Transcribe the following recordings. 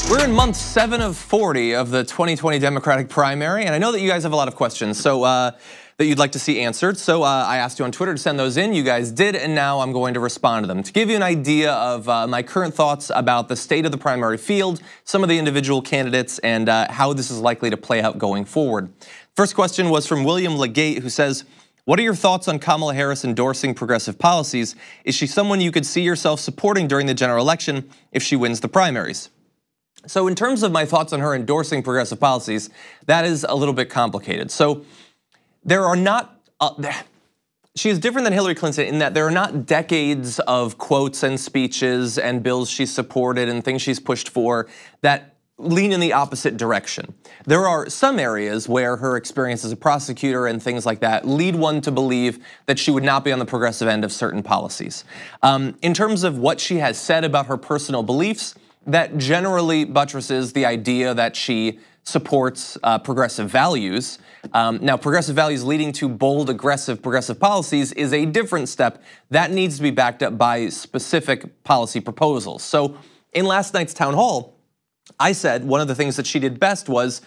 We're in month 7 of 40 of the 2020 Democratic primary, and I know that you guys have a lot of questions that you'd like to see answered. So I asked you on Twitter to send those in. You guys did, and now I'm going to respond to them. To give you an idea of my current thoughts about the state of the primary field, some of the individual candidates, and how this is likely to play out going forward. First question was from William Legate, who says, what are your thoughts on Kamala Harris endorsing progressive policies? Is she someone you could see yourself supporting during the general election if she wins the primaries? So in terms of my thoughts on her endorsing progressive policies, that is a little bit complicated. So there are not, she is different than Hillary Clinton in that there are not decades of quotes and speeches and bills she's supported and things she's pushed for that lean in the opposite direction. There are some areas where her experience as a prosecutor and things like that lead one to believe that she would not be on the progressive end of certain policies. In terms of what she has said about her personal beliefs, that generally buttresses the idea that she supports progressive values. Now, progressive values leading to bold, aggressive progressive policies is a different step. That needs to be backed up by specific policy proposals. So in last night's town hall, I said one of the things that she did best was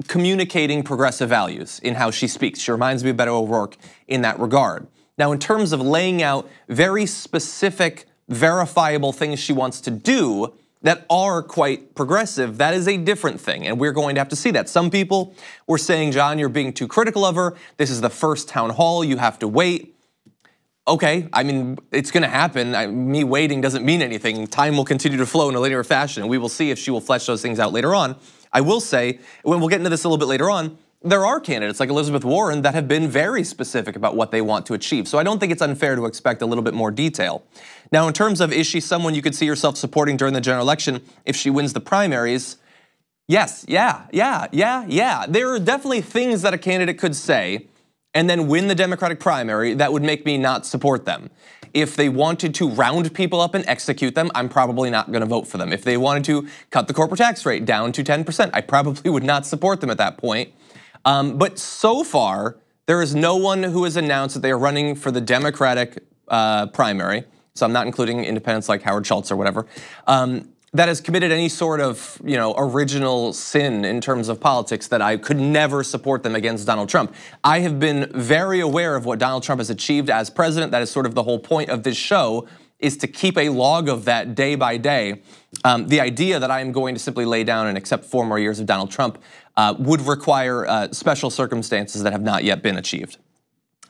communicating progressive values in how she speaks. She reminds me of Beto O'Rourke in that regard. Now, in terms of laying out very specific, verifiable things she wants to do that are quite progressive, that is a different thing, and we're going to have to see that. Some people were saying, John, you're being too critical of her. This is the first town hall, you have to wait. Okay, I mean, it's gonna happen. Me waiting doesn't mean anything. Time will continue to flow in a linear fashion, and we will see if she will flesh those things out later on. I will say, when we'll get into this a little bit later on, there are candidates like Elizabeth Warren that have been very specific about what they want to achieve. So I don't think it's unfair to expect a little bit more detail. Now, in terms of, is she someone you could see yourself supporting during the general election if she wins the primaries? Yes, yeah. There are definitely things that a candidate could say and then win the Democratic primary that would make me not support them. If they wanted to round people up and execute them, I'm probably not gonna vote for them. If they wanted to cut the corporate tax rate down to 10%, I probably would not support them at that point. But so far, there is no one who has announced that they are running for the Democratic primary, so I'm not including independents like Howard Schultz or whatever, that has committed any sort of original sin in terms of politics that I could never support them against Donald Trump. I have been very aware of what Donald Trump has achieved as president. That is sort of the whole point of this show, is to keep a log of that day by day. The idea that I am going to simply lay down and accept 4 more years of Donald Trump would require special circumstances that have not yet been achieved.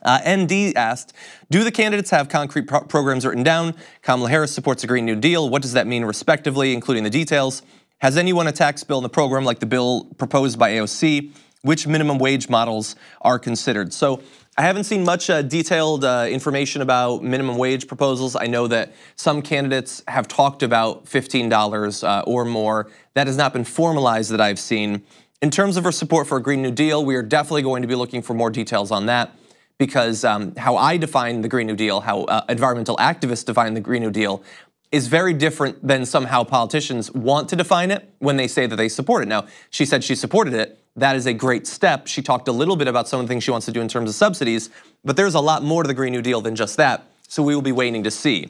ND asked, do the candidates have concrete programs written down? Kamala Harris supports a Green New Deal. What does that mean respectively, including the details? Has anyone a tax bill in the program like the bill proposed by AOC? Which minimum wage models are considered? So I haven't seen much detailed information about minimum wage proposals. I know that some candidates have talked about $15 or more. That has not been formalized that I've seen. In terms of her support for a Green New Deal, we are definitely going to be looking for more details on that, because how I define the Green New Deal, how environmental activists define the Green New Deal, is very different than somehow politicians want to define it when they say that they support it. Now, she said she supported it. That is a great step. She talked a little bit about some of the things she wants to do in terms of subsidies, but there's a lot more to the Green New Deal than just that, so we will be waiting to see.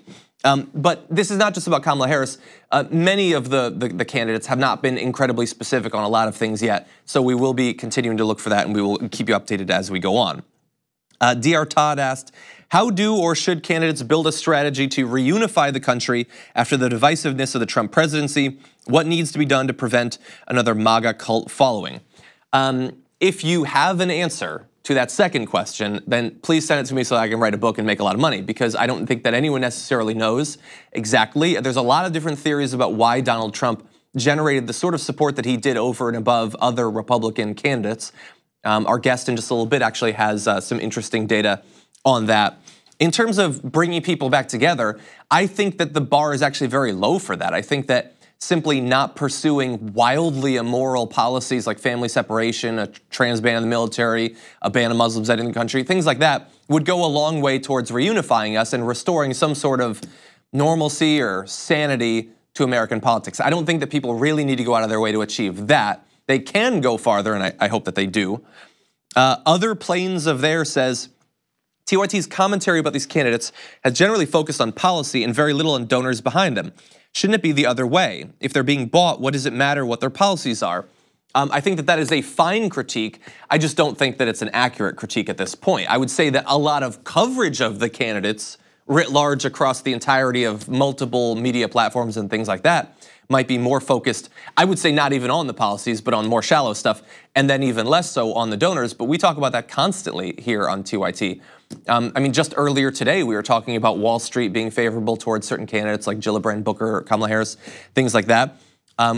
But this is not just about Kamala Harris. Many of the candidates have not been incredibly specific on a lot of things yet, so we will be continuing to look for that, and we will keep you updated as we go on. DR Todd asked, how do or should candidates build a strategy to reunify the country after the divisiveness of the Trump presidency? What needs to be done to prevent another MAGA cult following? If you have an answer to that second question, then please send it to me so I can write a book and make a lot of money, because I don't think that anyone necessarily knows exactly. There's a lot of different theories about why Donald Trump generated the sort of support that he did over and above other Republican candidates. Our guest in just a little bit actually has some interesting data on that. In terms of bringing people back together, I think that the bar is actually very low for that. I think that simply not pursuing wildly immoral policies like family separation, a trans ban in the military, a ban of Muslims entering the country, things like that would go a long way towards reunifying us and restoring some sort of normalcy or sanity to American politics. I don't think that people really need to go out of their way to achieve that. They can go farther, and I hope that they do. Other Planes of There says, TYT's commentary about these candidates has generally focused on policy and very little on donors behind them. Shouldn't it be the other way? If they're being bought, what does it matter what their policies are? I think that is a fine critique. I just don't think that it's an accurate critique at this point. I would say that a lot of coverage of the candidates writ large across the entirety of multiple media platforms and things like that might be more focused, I would say not even on the policies, but on more shallow stuff, and then even less so on the donors. But we talk about that constantly here on TYT. I mean, just earlier today, we were talking about Wall Street being favorable towards certain candidates like Gillibrand Booker, Kamala Harris, things like that.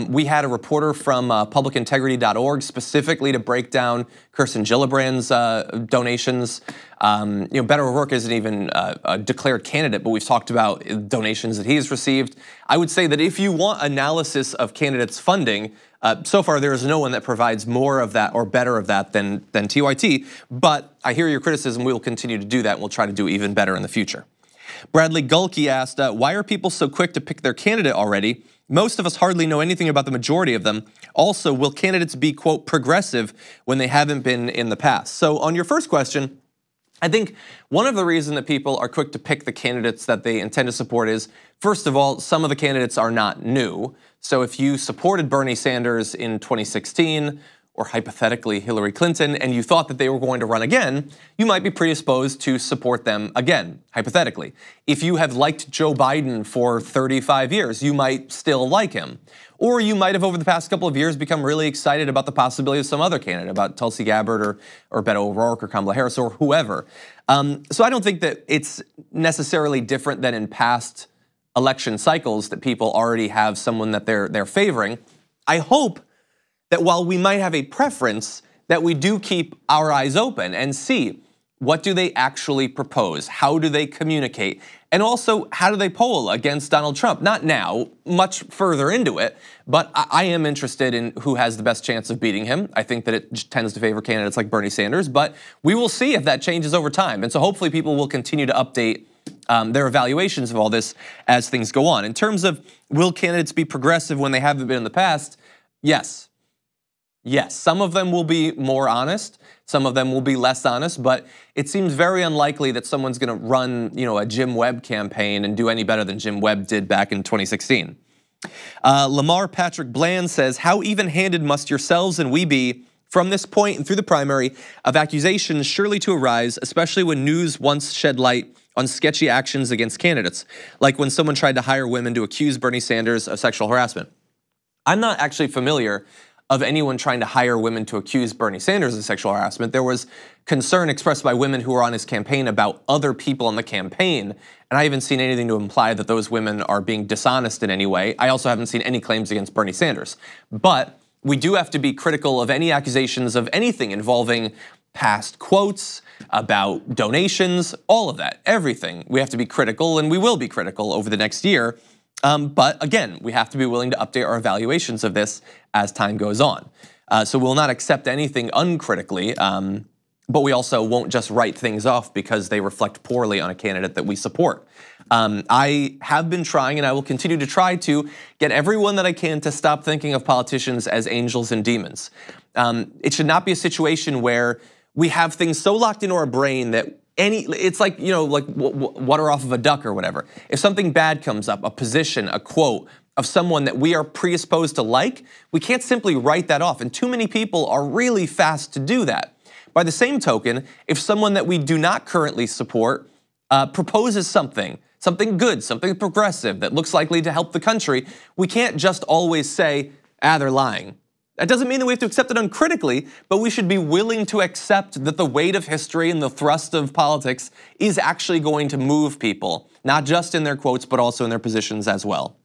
We had a reporter from publicintegrity.org specifically to break down Kirsten Gillibrand's donations. Beto O'Rourke isn't even a declared candidate, but we've talked about donations that he's received. I would say that if you want analysis of candidates' funding, so far there is no one that provides more of that or better of that than TYT, but I hear your criticism. We will continue to do that, and we'll try to do even better in the future. Bradley Gulke asked, why are people so quick to pick their candidate already? Most of us hardly know anything about the majority of them. Also, will candidates be, quote, progressive when they haven't been in the past? So on your first question, I think one of the reasons that people are quick to pick the candidates that they intend to support is, first of all, some of the candidates are not new. So if you supported Bernie Sanders in 2016, or hypothetically Hillary Clinton, and you thought that they were going to run again, you might be predisposed to support them again, hypothetically. If you have liked Joe Biden for 35 years, you might still like him. Or you might have over the past couple of years become really excited about the possibility of some other candidate, about Tulsi Gabbard or Beto O'Rourke or Kamala Harris or whoever. So I don't think that it's necessarily different than in past election cycles that people already have someone that they're favoring. I hope that while we might have a preference, that we do keep our eyes open and see what do they actually propose, how do they communicate, and also how do they poll against Donald Trump? Not now, much further into it, but I am interested in who has the best chance of beating him. I think that it tends to favor candidates like Bernie Sanders, but we will see if that changes over time. And so hopefully people will continue to update their evaluations of all this as things go on. In terms of will candidates be progressive when they haven't been in the past? Yes. Yes, some of them will be more honest, some of them will be less honest, but it seems very unlikely that someone's going to run, a Jim Webb campaign and do any better than Jim Webb did back in 2016. Lamar Patrick Bland says, how even-handed must yourselves and we be from this point and through the primary of accusations surely to arise, especially when news once shed light on sketchy actions against candidates, like when someone tried to hire women to accuse Bernie Sanders of sexual harassment. I'm not actually familiar of anyone trying to hire women to accuse Bernie Sanders of sexual harassment. There was concern expressed by women who were on his campaign about other people on the campaign, and I haven't seen anything to imply that those women are being dishonest in any way. I also haven't seen any claims against Bernie Sanders. But we do have to be critical of any accusations of anything involving past quotes, about donations, all of that, everything. We have to be critical, and we will be critical over the next year. But again, we have to be willing to update our evaluations of this as time goes on. So we'll not accept anything uncritically, but we also won't just write things off because they reflect poorly on a candidate that we support. I have been trying, and I will continue to try to get everyone that I can to stop thinking of politicians as angels and demons. It should not be a situation where we have things so locked into our brain that it's like, like water off of a duck or whatever. If something bad comes up, a position, a quote of someone that we are predisposed to like, we can't simply write that off. And too many people are really fast to do that. By the same token, if someone that we do not currently support proposes something good, something progressive that looks likely to help the country, we can't just always say, they're lying. That doesn't mean that we have to accept it uncritically, but we should be willing to accept that the weight of history and the thrust of politics is actually going to move people, not just in their quotes, but also in their positions as well.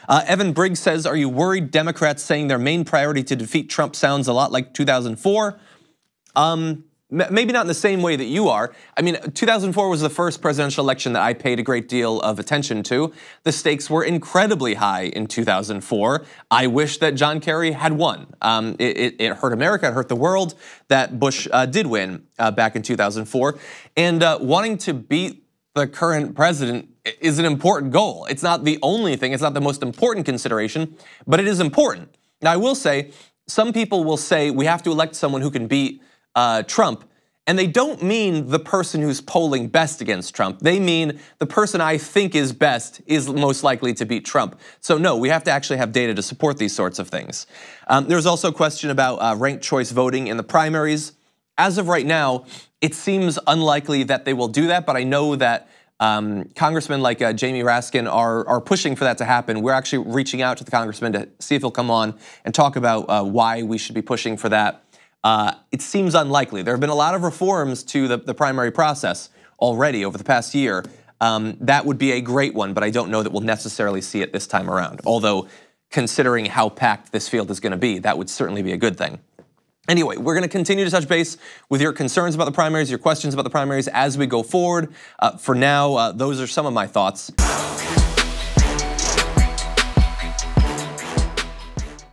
Evan Briggs says, are you worried Democrats saying their main priority to defeat Trump sounds a lot like 2004? Maybe not in the same way that you are. I mean, 2004 was the first presidential election that I paid a great deal of attention to. The stakes were incredibly high in 2004. I wish that John Kerry had won. It hurt America, it hurt the world that Bush did win back in 2004. And wanting to beat the current president is an important goal. It's not the only thing, it's not the most important consideration, but it is important. Now, I will say, some people will say we have to elect someone who can beat Trump, And they don't mean the person who's polling best against Trump. They mean the person I think is best is most likely to beat Trump. So no, we have to actually have data to support these sorts of things. There's also a question about ranked choice voting in the primaries. As of right now, it seems unlikely that they will do that, but I know that congressmen like Jamie Raskin are pushing for that to happen. We're actually reaching out to the congressman to see if he'll come on and talk about why we should be pushing for that. It seems unlikely. There have been a lot of reforms to the primary process already over the past year. That would be a great one, but I don't know that we'll necessarily see it this time around. Although, considering how packed this field is going to be, that would certainly be a good thing. Anyway, we're going to continue to touch base with your concerns about the primaries, your questions about the primaries as we go forward. For now, those are some of my thoughts.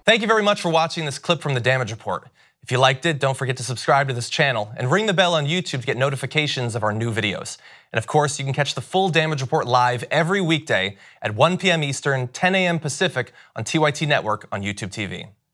Thank you very much for watching this clip from the Damage Report. If you liked it, don't forget to subscribe to this channel and ring the bell on YouTube to get notifications of our new videos. And of course, you can catch the full Damage Report live every weekday at 1 p.m. Eastern, 10 a.m. Pacific on TYT Network on YouTube TV.